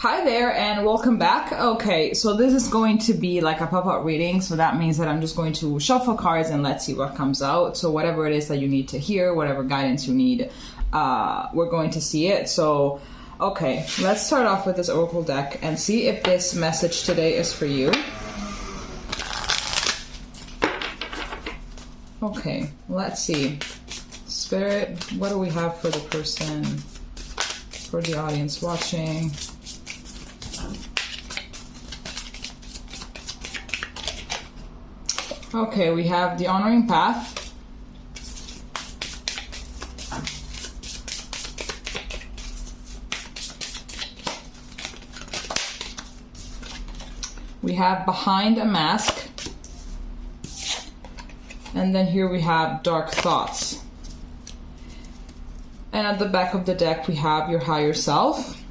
Hi there and welcome back. Okay, so this is going to be like a pop-up reading, so that means that I'm just going to shuffle cards and let's see what comes out. So whatever it is that you need to hear, whatever guidance you need, we're going to see it. So, okay, let's start off with this Oracle deck and see if this message today is for you. Okay, let's see. Spirit, what do we have for the person, for the audience watching? Okay, we have the honoring path. We have behind a mask. And then here we have dark thoughts. And at the back of the deck we have your higher self.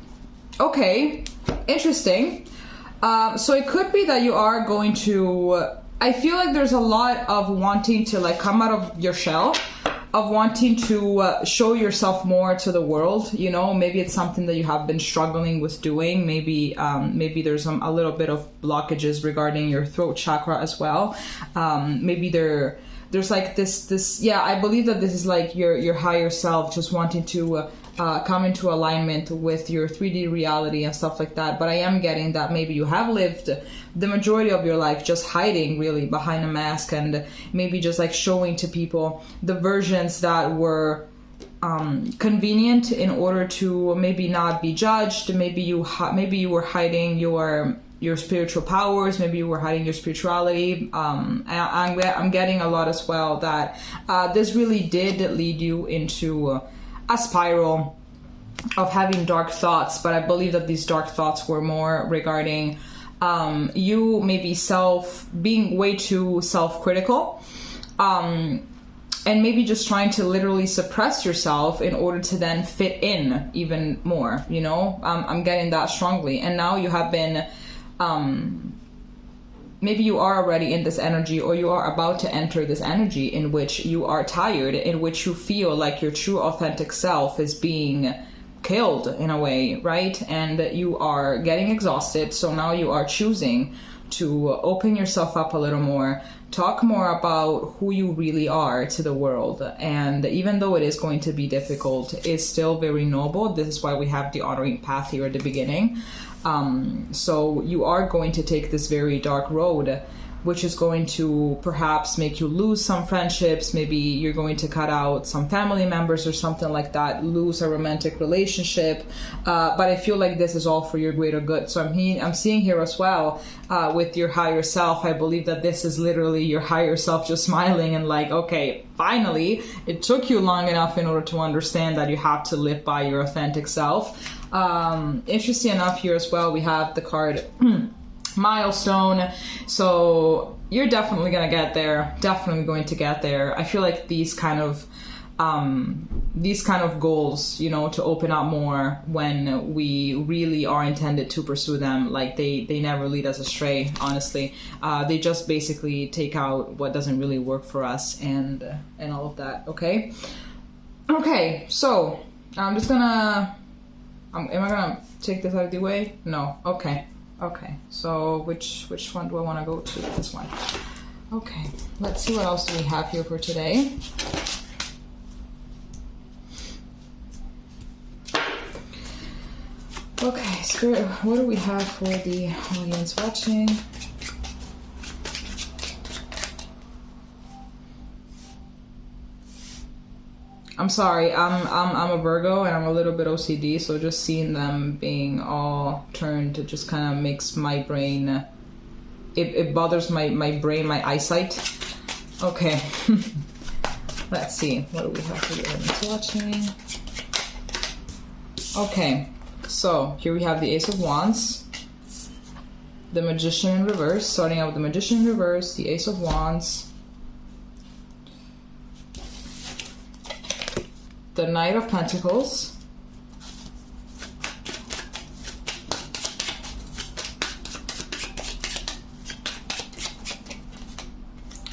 Okay, interesting. So it could be that you are going to... I feel like there's a lot of wanting to like come out of your shell, of wanting to show yourself more to the world. You know, maybe it's something that you have been struggling with doing. Maybe maybe there's a little bit of blockages regarding your throat chakra as well. Maybe there's like this. Yeah, I believe that this is like your higher self just wanting to come into alignment with your 3D reality and stuff like that. But I am getting that maybe you have lived the majority of your life just hiding really behind a mask and maybe just like showing to people the versions that were convenient in order to maybe not be judged. Maybe you were hiding your spiritual powers, maybe you were hiding your spirituality. I'm getting a lot as well that this really did lead you into a spiral of having dark thoughts, but I believe that these dark thoughts were more regarding you maybe being way too self-critical, and maybe just trying to literally suppress yourself in order to then fit in even more, you know. I'm getting that strongly. And now you have been maybe you are already in this energy, or you are about to enter this energy in which you are tired, in which you feel like your true authentic self is being killed in a way, right? And you are getting exhausted. So now you are choosing to open yourself up a little more, talk more about who you really are to the world. And even though it is going to be difficult, it's still very noble. This is why we have the honoring path here at the beginning. So you are going to take this very dark road, which is going to perhaps make you lose some friendships. Maybe you're going to cut out some family members or something like that, lose a romantic relationship. But I feel like this is all for your greater good. So I'm seeing here as well with your higher self. I believe that this is literally your higher self just smiling and like, okay, finally, it took you long enough in order to understand that you have to live by your authentic self. Interesting enough here as well, we have the card milestone. So you're definitely gonna get there, definitely going to get there. I feel like these kind of goals, you know, to open up more when we really are intended to pursue them, like they never lead us astray, honestly. They just basically take out what doesn't really work for us and all of that. Okay, so I'm just gonna am I gonna take this out of the way? No. Okay, so which one do I want to go to? This one. Okay, let's see what else do we have here for today. Okay, Spirit, what do we have for the audience watching? I'm sorry, I'm a Virgo and I'm a little bit OCD, so just seeing them being all turned, it just kind of makes my brain, it bothers my brain, my eyesight. Okay, let's see, what do we have for the audience watching? Okay, so here we have the Ace of Wands, the Magician in reverse, starting out with the Magician in reverse, the Ace of Wands, the Knight of Pentacles,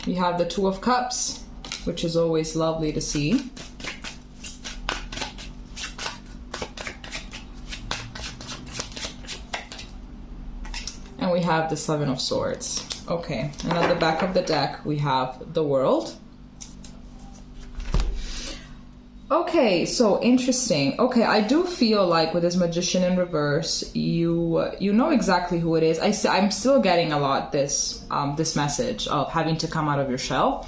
we have the Two of Cups, which is always lovely to see, and we have the Seven of Swords. Okay, and at the back of the deck, we have the World. Okay, so interesting. Okay, I do feel like with this Magician in reverse, you know exactly who it is. I'm still getting a lot this message of having to come out of your shell.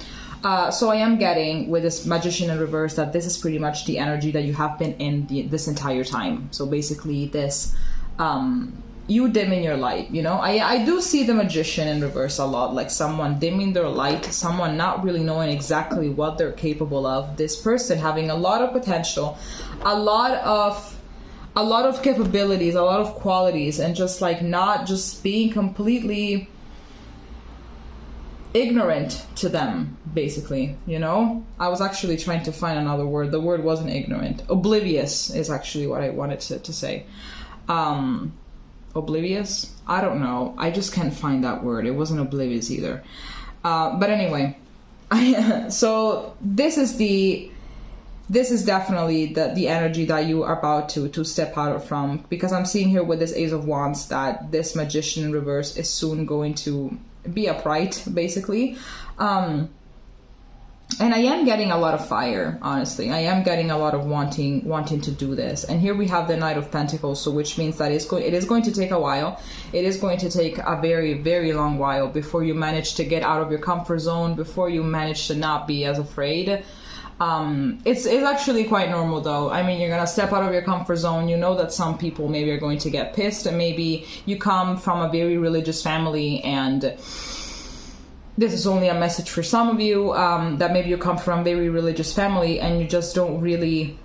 So I am getting with this Magician in reverse that this is pretty much the energy that you have been in this entire time. So basically this, you dimming your light, you know? I do see the Magician in reverse a lot, like someone dimming their light, someone not really knowing exactly what they're capable of. This person having a lot of potential, a lot of capabilities, a lot of qualities, and just like not just being completely ignorant to them, basically, you know? I was actually trying to find another word. The word wasn't ignorant. Oblivious is actually what I wanted to say. Oblivious? I don't know. I just can't find that word. It wasn't oblivious either. But anyway, so this is definitely the energy that you are about to step out from, because I'm seeing here with this Ace of Wands that this Magician in reverse is soon going to be upright, basically. And I am getting a lot of fire, honestly. I am getting a lot of wanting to do this. And here we have the Knight of Pentacles, so which means that it is going to take a while. It is going to take a very, very long while before you manage to get out of your comfort zone, before you manage to not be as afraid. It's actually quite normal though. I mean, you're gonna step out of your comfort zone. You know that some people maybe are going to get pissed, and maybe you come from a very religious family, and this is only a message for some of you, that maybe you come from a very religious family and you just don't really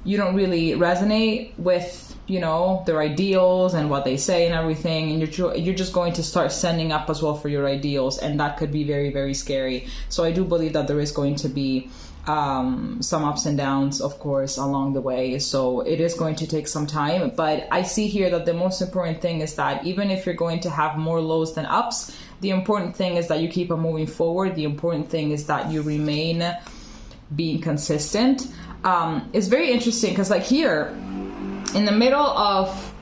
resonate with, you know, their ideals and what they say and everything, and you're just going to start standing up as well for your ideals, and that could be very, very scary. So I do believe that there is going to be some ups and downs, of course, along the way. So it is going to take some time, but I see here that the most important thing is that even if you're going to have more lows than ups, the important thing is that you keep on moving forward. The important thing is that you remain being consistent. It's very interesting because like here in the middle of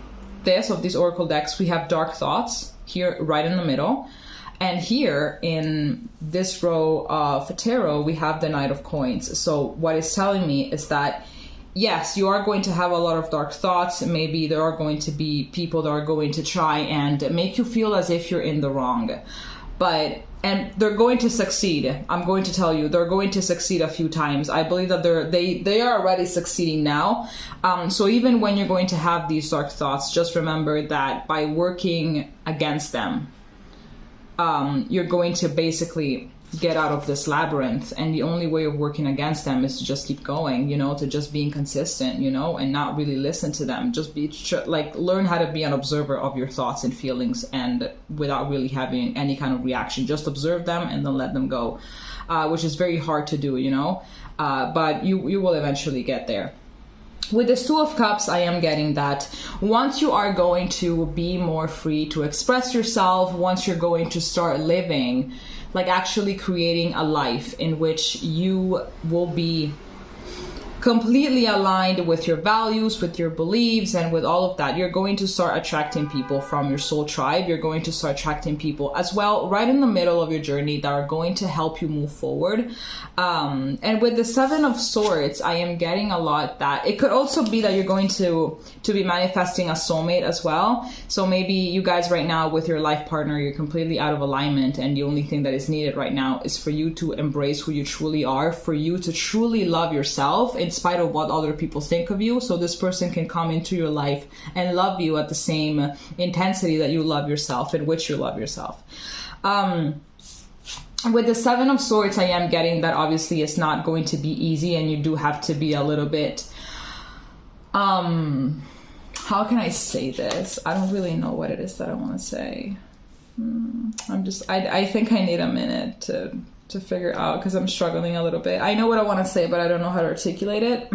these oracle decks, we have dark thoughts here right in the middle. And here in this row of tarot, we have the Knight of Coins. So what it's telling me is that, yes, you are going to have a lot of dark thoughts. Maybe there are going to be people that are going to try and make you feel as if you're in the wrong. And they're going to succeed. I'm going to tell you, they're going to succeed a few times. I believe that they are already succeeding now. So even when you're going to have these dark thoughts, just remember that by working against them, you're going to basically get out of this labyrinth, and the only way of working against them is to just keep going, you know, to just being consistent, you know, and not really listen to them. Just learn how to be an observer of your thoughts and feelings, and without really having any kind of reaction, just observe them and then let them go, which is very hard to do, you know, but you will eventually get there. With this Two of Cups, I am getting that once you are going to be more free to express yourself, once you're going to start living, like actually creating a life in which you will be completely aligned with your values, with your beliefs, and with all of that, you're going to start attracting people from your soul tribe. You're going to start attracting people as well right in the middle of your journey that are going to help you move forward. And with the Seven of Swords, I am getting a lot that it could also be that you're going to be manifesting a soulmate as well. So maybe you guys right now with your life partner, you're completely out of alignment, and the only thing that is needed right now is for you to embrace who you truly are, for you to truly love yourself in spite of what other people think of you, so this person can come into your life and love you at the same intensity that you love yourself, in which you love yourself. With the Seven of Swords, I am getting that obviously it's not going to be easy, and you do have to be a little bit, how can I say this? I don't really know what it is that I want to say. I think I need a minute to figure out, because I'm struggling a little bit. I know what I want to say, but I don't know how to articulate it.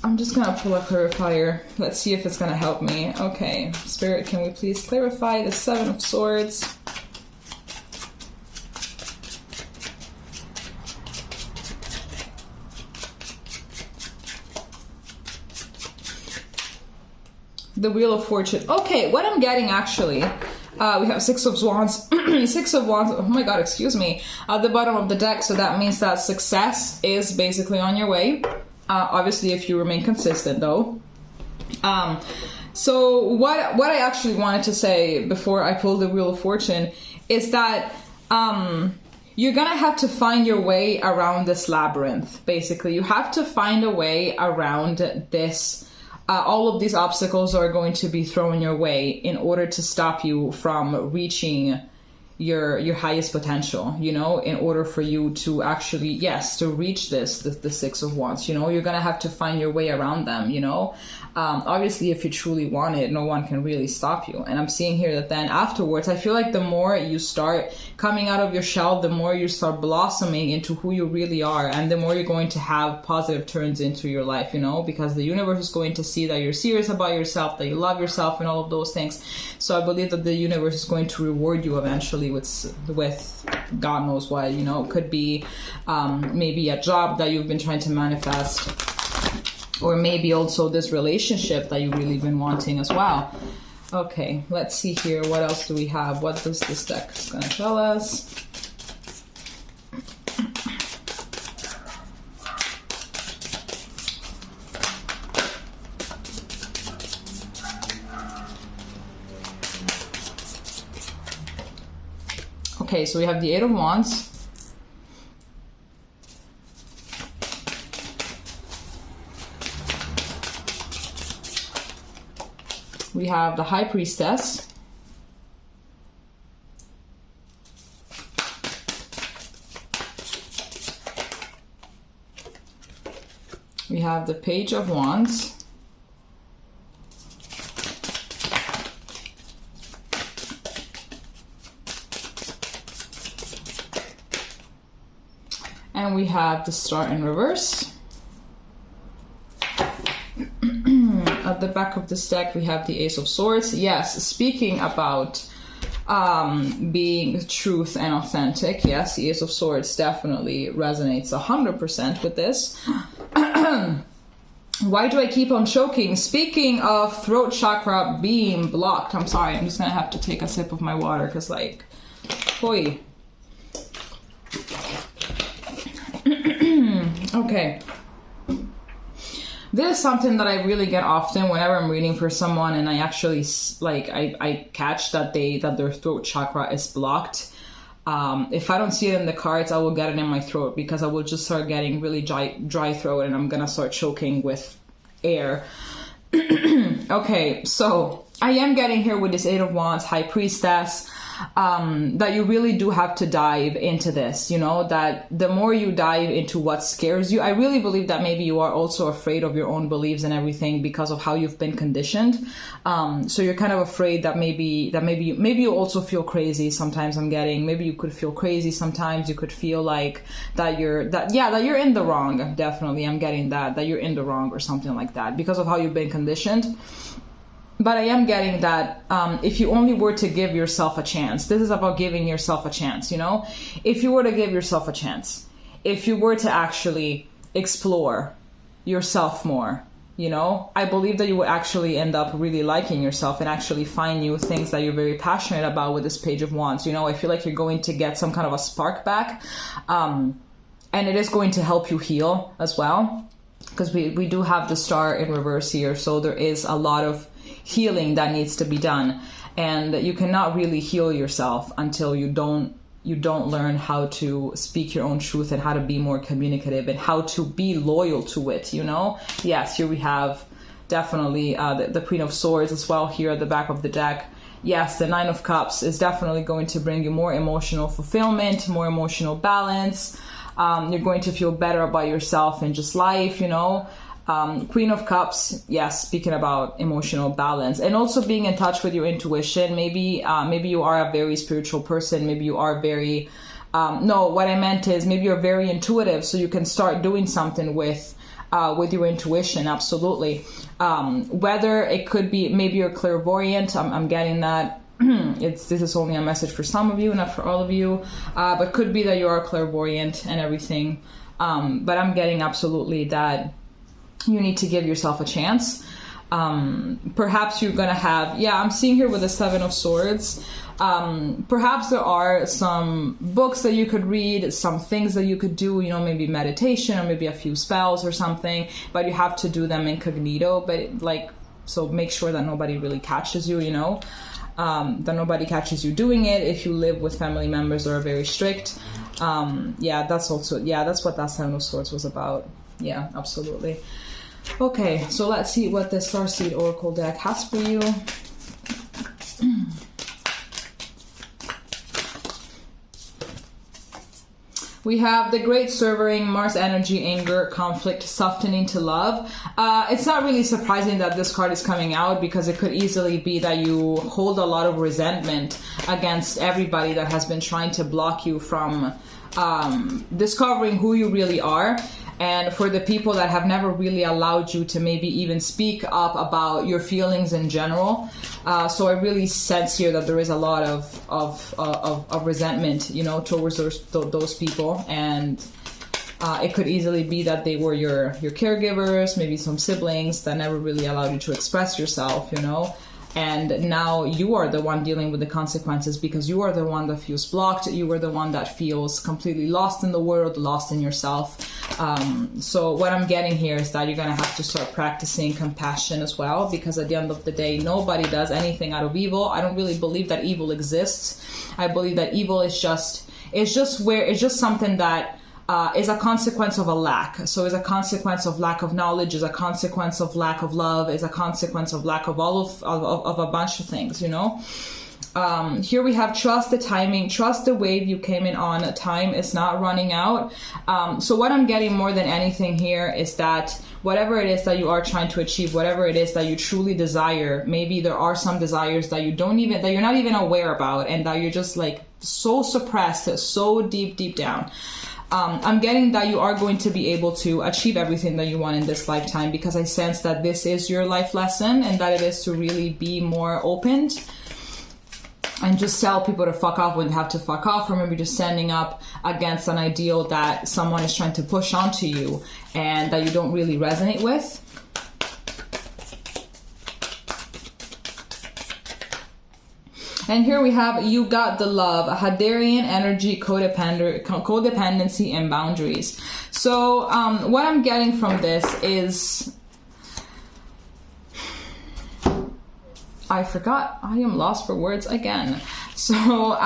I'm just gonna pull a clarifier. Let's see if it's gonna help me. Okay, Spirit, can we please clarify the Seven of Swords? The Wheel of Fortune. Okay, what I'm getting actually, we have Six of Wands. Six of Wands, oh my god, excuse me, at the bottom of the deck. So that means that success is basically on your way. Obviously, if you remain consistent, though. So what I actually wanted to say before I pulled the Wheel of Fortune is that you're gonna have to find your way around this labyrinth. Basically, you have to find a way around this. All of these obstacles are going to be thrown your way in order to stop you from reaching your highest potential, you know, in order for you to actually, yes, to reach the Six of Wands, you know, you're gonna have to find your way around them, you know. Obviously, if you truly want it, no one can really stop you. And I'm seeing here that then afterwards, I feel like the more you start coming out of your shell, the more you start blossoming into who you really are, and the more you're going to have positive turns into your life, you know, because the universe is going to see that you're serious about yourself, that you love yourself, and all of those things. So I believe that the universe is going to reward you eventually with God knows what, you know. It could be maybe a job that you've been trying to manifest, or maybe also this relationship that you've really been wanting as well. Okay, let's see here. What else do we have? What does this deck is going to tell us? Okay, so we have the Eight of Wands. We have the High Priestess. We have the Page of Wands. And we have the Star in reverse. At the back of this deck, we have the Ace of Swords. Yes, speaking about being truth and authentic, yes, the Ace of Swords definitely resonates 100% with this. Why do I keep on choking? Speaking of throat chakra being blocked, I'm sorry, I'm just gonna have to take a sip of my water because, like, boy. Okay. This is something that I really get often whenever I'm reading for someone, and I actually, like, I catch that their throat chakra is blocked. If I don't see it in the cards, I will get it in my throat because I will just start getting really dry throat, and I'm gonna start choking with air. Okay, so I am getting here with this Eight of Wands, High Priestess, that you really do have to dive into this, you know, that the more you dive into what scares you, I really believe that maybe you are also afraid of your own beliefs and everything because of how you've been conditioned. So you're kind of afraid that maybe you also feel crazy sometimes. I'm getting, maybe you could feel crazy sometimes. You could feel like that you're in the wrong. Definitely, I'm getting that you're in the wrong or something like that because of how you've been conditioned. But I am getting that if you only were to give yourself a chance, this is about giving yourself a chance, you know? If you were to give yourself a chance, if you were to actually explore yourself more, you know, I believe that you would actually end up really liking yourself and actually find new things that you're very passionate about with this Page of Wands. You know, I feel like you're going to get some kind of a spark back, and it is going to help you heal as well, because we do have the Star in reverse here, so there is a lot of healing that needs to be done, and you cannot really heal yourself until you don't learn how to speak your own truth and how to be more communicative and how to be loyal to it, you know? Yes, here we have definitely the Queen of Swords as well here at the back of the deck. Yes, the Nine of Cups is definitely going to bring you more emotional fulfillment, more emotional balance. You're going to feel better about yourself and just life, you know? Queen of Cups, yes, speaking about emotional balance and also being in touch with your intuition. Maybe you are a very spiritual person. Maybe you are very, no, what I meant is maybe you're very intuitive, so you can start doing something with your intuition. Absolutely. Whether it could be, maybe you're clairvoyant. I'm getting that. This is only a message for some of you, not for all of you, but could be that you are clairvoyant and everything. But I'm getting absolutely that you need to give yourself a chance. Perhaps you're gonna have, yeah, I'm seeing here with the Seven of Swords, perhaps there are some books that you could read, some things that you could do, you know, maybe meditation or maybe a few spells or something, but you have to do them incognito. But like, so make sure that nobody really catches you, you know, that nobody catches you doing it. If you live with family members that are very strict, yeah, that's also, yeah, that's what that Seven of Swords was about. Yeah, absolutely. Okay, so let's see what the Starseed Oracle deck has for you. We have the Great Servering, Mars energy, anger, conflict, softening to love. It's not really surprising that this card is coming out, because it could easily be that you hold a lot of resentment against everybody that has been trying to block you from discovering who you really are. And for the people that have never really allowed you to maybe even speak up about your feelings in general. So I really sense here that there is a lot of resentment, you know, towards those people. And it could easily be that they were your caregivers, maybe some siblings that never really allowed you to express yourself, you know. And now you are the one dealing with the consequences, because you are the one that feels blocked. You are the one that feels completely lost in the world, lost in yourself. So what I'm getting here is that you're going to have to start practicing compassion as well, because at the end of the day, nobody does anything out of evil. I don't really believe that evil exists. I believe that evil is just something that is a consequence of a lack. So is a consequence of lack of knowledge, is a consequence of lack of love, is a consequence of lack of all of a bunch of things, you know. Here we have trust the timing, trust the wave you came in on. Time is not running out. So what I'm getting more than anything here is that whatever it is that you are trying to achieve, whatever it is that you truly desire, maybe there are some desires that you're not even aware about, and that you're just like so suppressed, so deep down. I'm getting that you are going to be able to achieve everything that you want in this lifetime, because I sense that this is your life lesson, and that it is to really be more opened and just tell people to fuck off when they have to fuck off, or maybe just standing up against an ideal that someone is trying to push onto you and that you don't really resonate with. And here we have You Got the Love, a Hadarian energy, codependency, and boundaries. So what I'm getting from this is, I forgot, I am lost for words again. So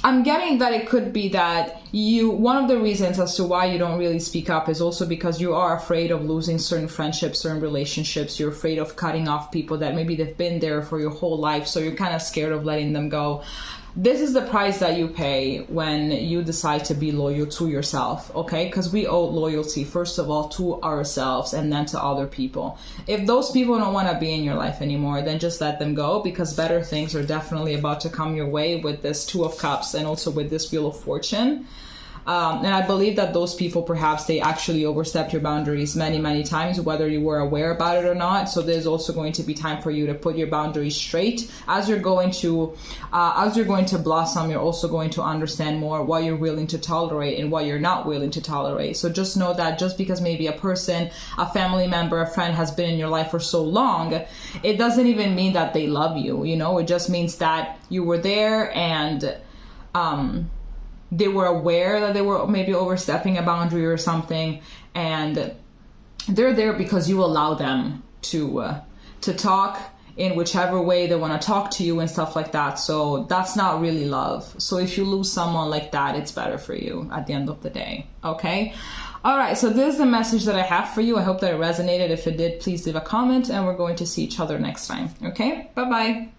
I'm getting that it could be that one of the reasons as to why you don't really speak up is also because you are afraid of losing certain friendships, certain relationships. You're afraid of cutting off people that maybe they've been there for your whole life, so you're kind of scared of letting them go. This is the price that you pay when you decide to be loyal to yourself, okay? Because we owe loyalty, first of all, to ourselves and then to other people. If those people don't want to be in your life anymore, then just let them go, because better things are definitely about to come your way with this Two of Cups and also with this Wheel of Fortune. And I believe that those people, perhaps they actually overstepped your boundaries many times, whether you were aware about it or not. So there's also going to be time for you to put your boundaries straight. As you're going to blossom, you're also going to understand more what you're willing to tolerate and what you're not willing to tolerate. So just know that just because maybe a person, a family member, a friend has been in your life for so long, it doesn't even mean that they love you. You know, it just means that you were there, and they were aware that they were maybe overstepping a boundary or something, and they're there because you allow them to talk in whichever way they want to talk to you and stuff like that. So that's not really love. So if you lose someone like that, it's better for you at the end of the day. Okay. All right. So this is the message that I have for you. I hope that it resonated. If it did, please leave a comment, and we're going to see each other next time. Okay. Bye-bye.